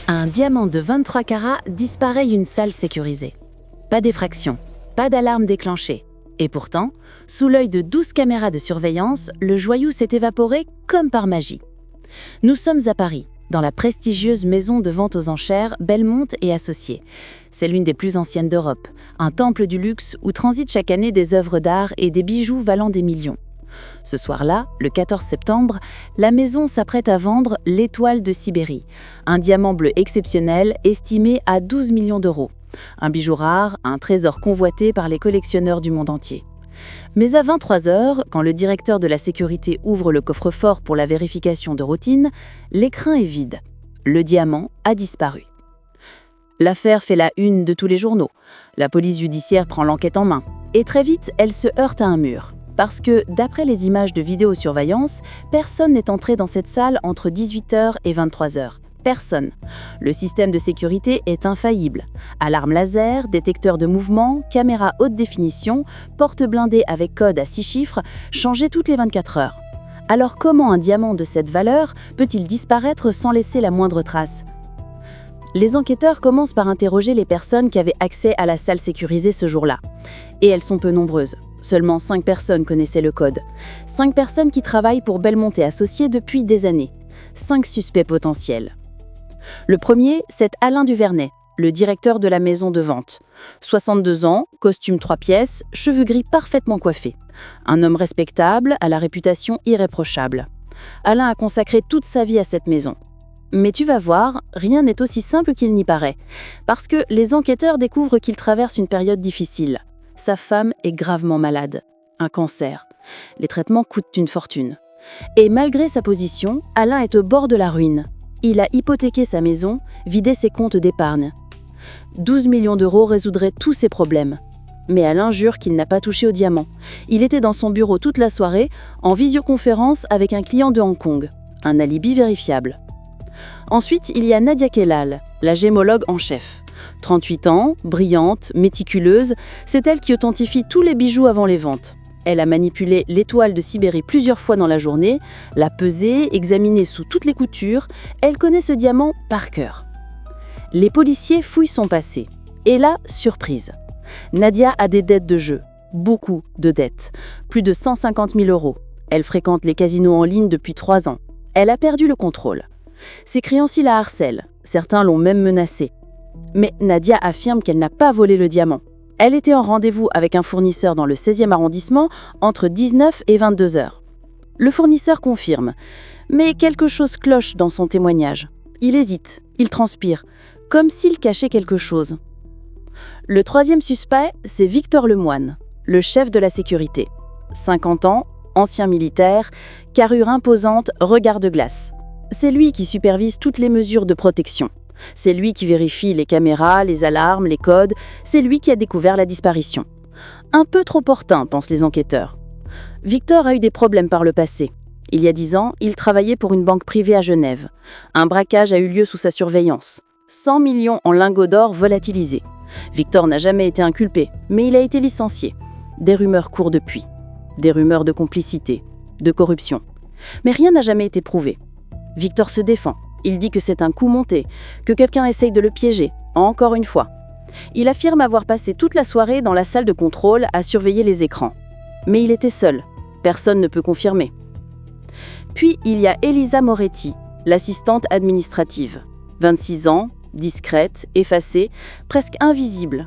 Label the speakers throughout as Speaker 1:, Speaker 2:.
Speaker 1: Un diamant de 23 carats disparaît d'une salle sécurisée. Pas d'effraction, pas d'alarme déclenchée. Et pourtant, sous l'œil de 12 caméras de surveillance, le joyau s'est évaporé comme par magie. Nous sommes à Paris, dans la prestigieuse maison de vente aux enchères Belmont et Associés. C'est l'une des plus anciennes d'Europe, un temple du luxe où transitent chaque année des œuvres d'art et des bijoux valant des millions. Ce soir-là, le 14 septembre, la maison s'apprête à vendre l'Étoile de Sibérie, un diamant bleu exceptionnel estimé à 12 millions d'euros. Un bijou rare, un trésor convoité par les collectionneurs du monde entier. Mais à 23h, quand le directeur de la sécurité ouvre le coffre-fort pour la vérification de routine, l'écrin est vide. Le diamant a disparu. L'affaire fait la une de tous les journaux. La police judiciaire prend l'enquête en main. Et très vite, elle se heurte à un mur. Parce que, d'après les images de vidéosurveillance, personne n'est entré dans cette salle entre 18h et 23h. Personne. Le système de sécurité est infaillible. Alarme laser, détecteur de mouvement, caméra haute définition, porte blindée avec code à 6 chiffres, changée toutes les 24 heures. Alors comment un diamant de cette valeur peut-il disparaître sans laisser la moindre trace ? Les enquêteurs commencent par interroger les personnes qui avaient accès à la salle sécurisée ce jour-là. Et elles sont peu nombreuses. Seulement 5 personnes connaissaient le code. 5 personnes qui travaillent pour Belmont et Associés depuis des années. 5 suspects potentiels. Le premier, c'est Alain Duvernay, le directeur de la maison de vente. 62 ans, costume 3 pièces, cheveux gris parfaitement coiffés. Un homme respectable, à la réputation irréprochable. Alain a consacré toute sa vie à cette maison. Mais tu vas voir, rien n'est aussi simple qu'il n'y paraît. Parce que les enquêteurs découvrent qu'il traverse une période difficile. Sa femme est gravement malade, un cancer. Les traitements coûtent une fortune. Et malgré sa position, Alain est au bord de la ruine. Il a hypothéqué sa maison, vidé ses comptes d'épargne. 12 millions d'euros résoudraient tous ses problèmes. Mais Alain jure qu'il n'a pas touché au diamant. Il était dans son bureau toute la soirée, en visioconférence avec un client de Hong Kong. Un alibi vérifiable. Ensuite, il y a Nadia Kellal, la gémologue en chef. 38 ans, brillante, méticuleuse, c'est elle qui authentifie tous les bijoux avant les ventes. Elle a manipulé l'étoile de Sibérie plusieurs fois dans la journée, l'a pesée, examinée sous toutes les coutures, elle connaît ce diamant par cœur. Les policiers fouillent son passé. Et là, surprise. Nadia a des dettes de jeu, beaucoup de dettes, plus de 150 000 euros. Elle fréquente les casinos en ligne depuis 3 ans. Elle a perdu le contrôle. Ses créanciers la harcèlent, certains l'ont même menacée. Mais Nadia affirme qu'elle n'a pas volé le diamant. Elle était en rendez-vous avec un fournisseur dans le 16e arrondissement entre 19 et 22 heures. Le fournisseur confirme, mais quelque chose cloche dans son témoignage. Il hésite, il transpire, comme s'il cachait quelque chose. Le troisième suspect, c'est Victor Lemoine, le chef de la sécurité. 50 ans, ancien militaire, carrure imposante, regard de glace. C'est lui qui supervise toutes les mesures de protection. C'est lui qui vérifie les caméras, les alarmes, les codes. C'est lui qui a découvert la disparition. Un peu trop opportun, pensent les enquêteurs. Victor a eu des problèmes par le passé. Il y a 10 ans, il travaillait pour une banque privée à Genève. Un braquage a eu lieu sous sa surveillance. 100 millions en lingots d'or volatilisés. Victor n'a jamais été inculpé, mais il a été licencié. Des rumeurs courent depuis. Des rumeurs de complicité, de corruption. Mais rien n'a jamais été prouvé. Victor se défend. Il dit que c'est un coup monté, que quelqu'un essaye de le piéger, encore une fois. Il affirme avoir passé toute la soirée dans la salle de contrôle à surveiller les écrans. Mais il était seul. Personne ne peut confirmer. Puis il y a Elisa Moretti, l'assistante administrative. 26 ans, discrète, effacée, presque invisible.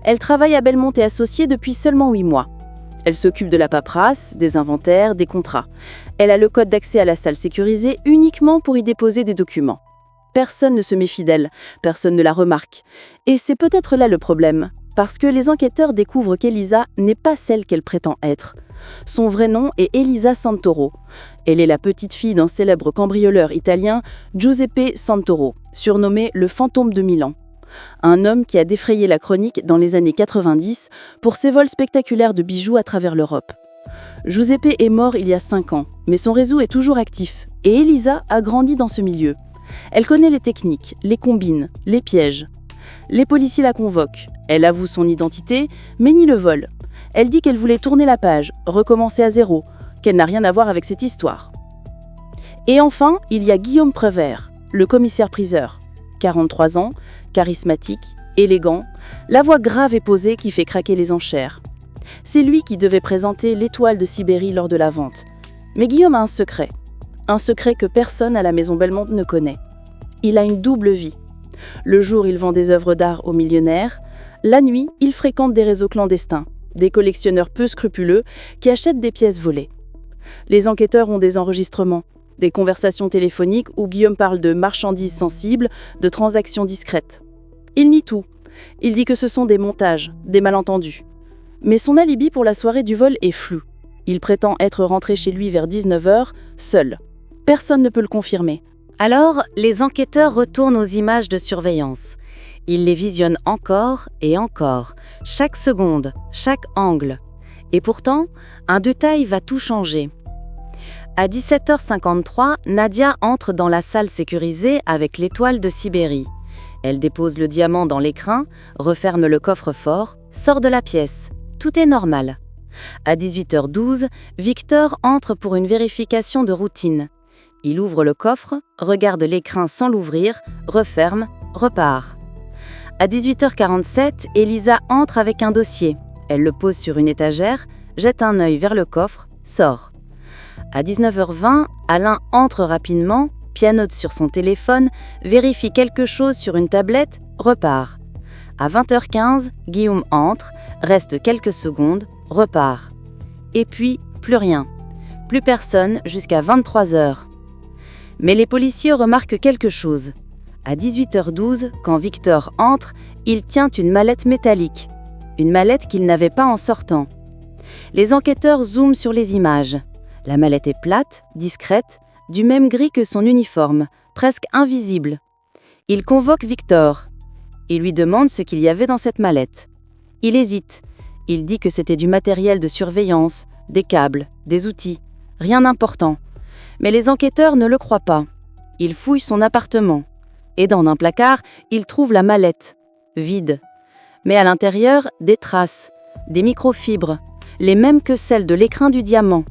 Speaker 1: Elle travaille à Belmont et Associés depuis seulement 8 mois. Elle s'occupe de la paperasse, des inventaires, des contrats. Elle a le code d'accès à la salle sécurisée uniquement pour y déposer des documents. Personne ne se méfie d'elle, personne ne la remarque. Et c'est peut-être là le problème, parce que les enquêteurs découvrent qu'Elisa n'est pas celle qu'elle prétend être. Son vrai nom est Elisa Santoro. Elle est la petite fille d'un célèbre cambrioleur italien, Giuseppe Santoro, surnommé le fantôme de Milan. Un homme qui a défrayé la chronique dans les années 90 pour ses vols spectaculaires de bijoux à travers l'Europe. Giuseppe est mort il y a 5 ans, mais son réseau est toujours actif. Et Elisa a grandi dans ce milieu. Elle connaît les techniques, les combines, les pièges. Les policiers la convoquent. Elle avoue son identité, mais nie le vol. Elle dit qu'elle voulait tourner la page, recommencer à zéro, qu'elle n'a rien à voir avec cette histoire. Et enfin, il y a Guillaume Prévert, le commissaire-priseur.
Speaker 2: 43 ans, charismatique, élégant, la voix grave et posée qui fait craquer les enchères. C'est lui qui devait présenter l'étoile de Sibérie lors de la vente. Mais Guillaume a un secret que personne à la Maison Belmont ne connaît. Il a une double vie. Le jour, il vend des œuvres d'art aux millionnaires. La nuit, il fréquente des réseaux clandestins, des collectionneurs peu scrupuleux qui achètent des pièces volées. Les enquêteurs ont des enregistrements, des conversations téléphoniques où Guillaume parle de marchandises sensibles, de transactions discrètes. Il nie tout. Il dit que ce sont des montages, des malentendus. Mais son alibi pour la soirée du vol est flou. Il prétend être rentré chez lui vers 19h, seul. Personne ne peut le confirmer.
Speaker 1: Alors, les enquêteurs retournent aux images de surveillance. Ils les visionnent encore et encore, chaque seconde, chaque angle. Et pourtant, un détail va tout changer. À 17h53, Nadia entre dans la salle sécurisée avec l'étoile de Sibérie. Elle dépose le diamant dans l'écrin, referme le coffre-fort, sort de la pièce. Tout est normal. À 18h12, Victor entre pour une vérification de routine. Il ouvre le coffre, regarde l'écrin sans l'ouvrir, referme, repart. À 18h47, Elisa entre avec un dossier. Elle le pose sur une étagère, jette un œil vers le coffre, sort. À 19h20, Alain entre rapidement, pianote sur son téléphone, vérifie quelque chose sur une tablette, repart. À 20h15, Guillaume entre, reste quelques secondes, repart. Et puis, plus rien. Plus personne jusqu'à 23h. Mais les policiers remarquent quelque chose. À 18h12, quand Victor entre, il tient une mallette métallique. Une mallette qu'il n'avait pas en sortant. Les enquêteurs zooment sur les images. La mallette est plate, discrète, du même gris que son uniforme, presque invisible. Ils convoquent Victor. Ils lui demandent ce qu'il y avait dans cette mallette. Il hésite. Il dit que c'était du matériel de surveillance, des câbles, des outils. Rien d'important. Mais les enquêteurs ne le croient pas. Ils fouillent son appartement. Et dans un placard, ils trouvent la mallette, vide. Mais à l'intérieur, des traces, des microfibres, les mêmes que celles de l'écrin du diamant.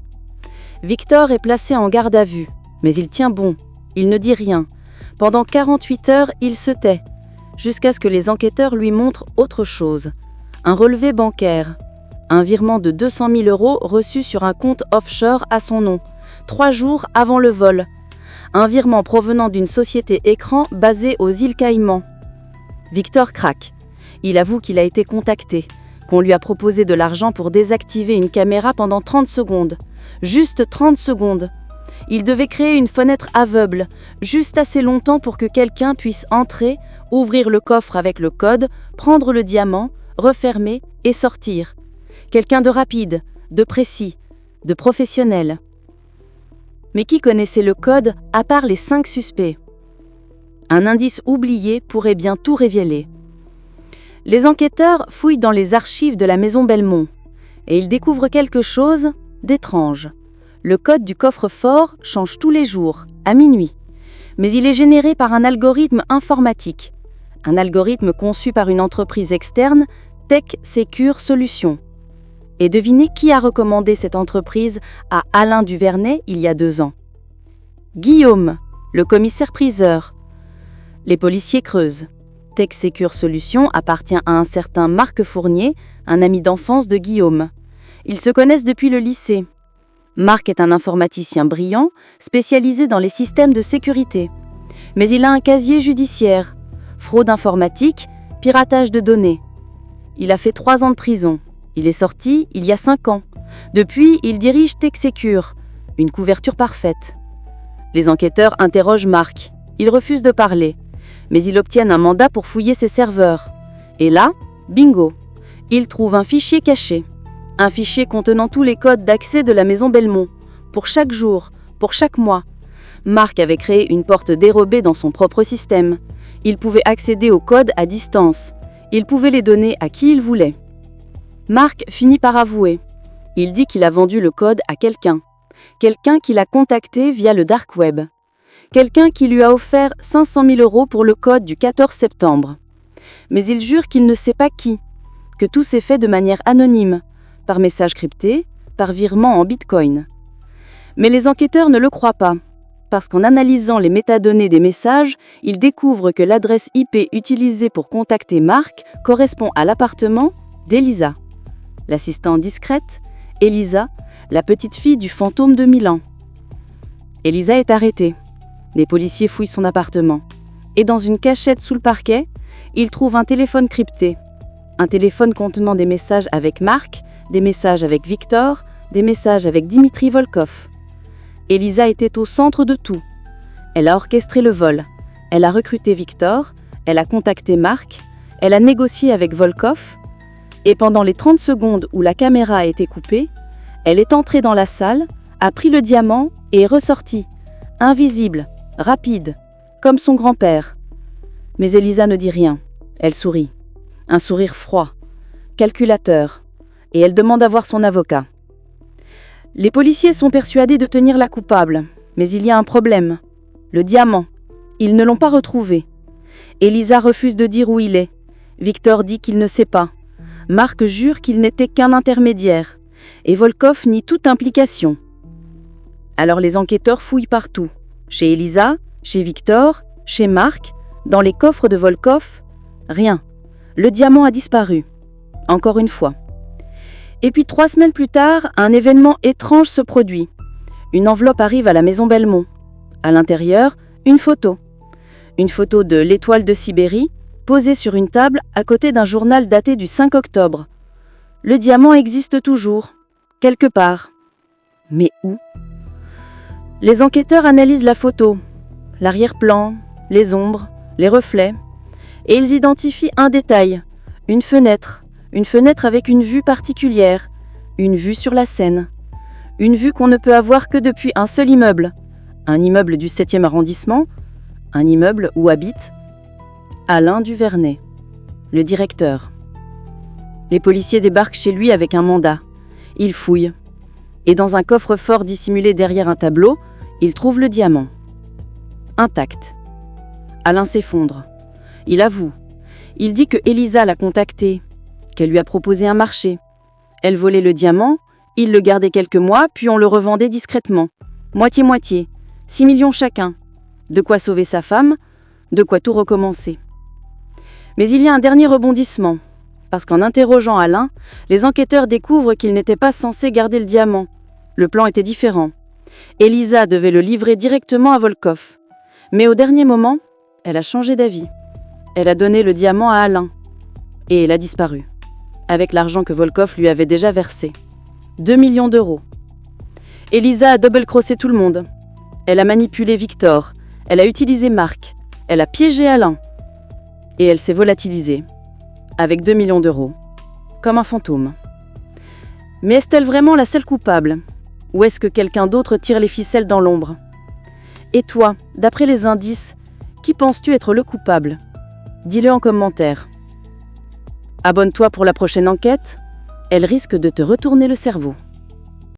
Speaker 1: Victor est placé en garde à vue, mais il tient bon. Il ne dit rien. Pendant 48 heures, il se tait, jusqu'à ce que les enquêteurs lui montrent autre chose. Un relevé bancaire. Un virement de 200 000 € reçu sur un compte offshore à son nom, 3 jours avant le vol. Un virement provenant d'une société écran basée aux îles Caïmans. Victor craque. Il avoue qu'il a été contacté, qu'on lui a proposé de l'argent pour désactiver une caméra pendant 30 secondes. Juste 30 secondes. Il devait créer une fenêtre aveugle, juste assez longtemps pour que quelqu'un puisse entrer, ouvrir le coffre avec le code, prendre le diamant, refermer et sortir. Quelqu'un de rapide, de précis, de professionnel. Mais qui connaissait le code à part les 5 suspects? Un indice oublié pourrait bien tout révéler. Les enquêteurs fouillent dans les archives de la Maison Belmont et ils découvrent quelque chose d'étrange. Le code du coffre-fort change tous les jours, à minuit. Mais il est généré par un algorithme informatique. Un algorithme conçu par une entreprise externe, Tech Secure Solutions. Et devinez qui a recommandé cette entreprise à Alain Duvernay il y a 2 ans? Guillaume, le commissaire-priseur. Les policiers creusent. Tech Secure Solutions appartient à un certain Marc Fournier, un ami d'enfance de Guillaume. Ils se connaissent depuis le lycée. Marc est un informaticien brillant, spécialisé dans les systèmes de sécurité. Mais il a un casier judiciaire, fraude informatique, piratage de données. Il a fait 3 ans de prison. Il est sorti il y a 5 ans. Depuis, il dirige TechSecure, une couverture parfaite. Les enquêteurs interrogent Marc. Il refuse de parler, mais ils obtiennent un mandat pour fouiller ses serveurs. Et là, bingo, ils trouvent un fichier caché. Un fichier contenant tous les codes d'accès de la Maison Belmont, pour chaque jour, pour chaque mois. Marc avait créé une porte dérobée dans son propre système. Il pouvait accéder aux codes à distance. Il pouvait les donner à qui il voulait. Marc finit par avouer. Il dit qu'il a vendu le code à quelqu'un. Quelqu'un qui l'a contacté via le dark web. Quelqu'un qui lui a offert 500 000 € pour le code du 14 septembre. Mais il jure qu'il ne sait pas qui, que tout s'est fait de manière anonyme, par message crypté, par virement en bitcoin. Mais les enquêteurs ne le croient pas.
Speaker 2: parce qu'en analysant les métadonnées des messages, il découvre que l'adresse IP utilisée pour contacter Marc correspond à l'appartement d'Elisa. L'assistante discrète, Elisa, la petite fille du fantôme de Milan. Elisa est arrêtée. Les policiers fouillent son appartement. Et dans une cachette sous le parquet, ils trouvent un téléphone crypté. Un téléphone contenant des messages avec Marc, des messages avec Victor, des messages avec Dimitri Volkov. Elisa était au centre de tout. Elle a orchestré le vol. Elle a recruté Victor, elle a contacté Marc, elle a négocié avec Volkov. Et pendant les 30 secondes où la caméra a été coupée, elle est entrée dans la salle, a pris le diamant et est ressortie, invisible, rapide, comme son grand-père. Mais Elisa ne dit rien. Elle sourit. Un sourire froid, calculateur, et elle demande à voir son avocat. Les policiers sont persuadés de tenir la coupable, mais il y a un problème. Le diamant. Ils ne l'ont pas retrouvé. Elisa refuse de dire où il est. Victor dit qu'il ne sait pas. Marc jure qu'il n'était qu'un intermédiaire. Et Volkov nie toute implication. Alors les enquêteurs fouillent partout. Chez Elisa, chez Victor, chez Marc, dans les coffres de Volkov. Rien. Le diamant a disparu. Encore une fois. Et puis 3 semaines plus tard, un événement étrange se produit. Une enveloppe arrive à la maison Belmont. À l'intérieur, une photo. Une photo de l'étoile de Sibérie, posée sur une table à côté d'un journal daté du 5 octobre. Le diamant existe toujours, quelque part. Mais où? Les enquêteurs analysent la photo, l'arrière-plan, les ombres, les reflets, et ils identifient un détail, une fenêtre avec une vue particulière, une vue sur la Seine, une vue qu'on ne peut avoir que depuis un seul immeuble, un immeuble du 7e arrondissement, un immeuble où habite Alain Duvernay, le directeur. Les policiers débarquent chez lui avec un mandat. Ils fouillent. Et dans un coffre-fort dissimulé derrière un tableau, ils trouvent le diamant. Intact. Alain s'effondre. Il avoue. Il dit que Elisa l'a contacté, qu'elle lui a proposé un marché. Elle volait le diamant, il le gardait quelques mois, puis on le revendait discrètement. Moitié-moitié. 6 millions chacun. De quoi sauver sa femme, de quoi tout recommencer. Mais il y a un dernier rebondissement. Parce qu'en interrogeant Alain, les enquêteurs découvrent qu'il n'était pas censé garder le diamant. Le plan était différent. Elisa devait le livrer directement à Volkov. Mais au dernier moment, elle a changé d'avis. Elle a donné le diamant à Alain. Et elle a disparu. Avec l'argent que Volkov lui avait déjà versé. 2 millions d'euros. Elisa a double-crossé tout le monde. Elle a manipulé Victor. Elle a utilisé Marc. Elle a piégé Alain. Et elle s'est volatilisée. Avec 2 millions d'euros. Comme un fantôme. Mais est-elle vraiment la seule coupable? Ou est-ce que quelqu'un d'autre tire les ficelles dans l'ombre? Et toi, d'après les indices, qui penses-tu être le coupable? Dis-le en commentaire. Abonne-toi pour la prochaine enquête. Elle risque de te retourner le cerveau.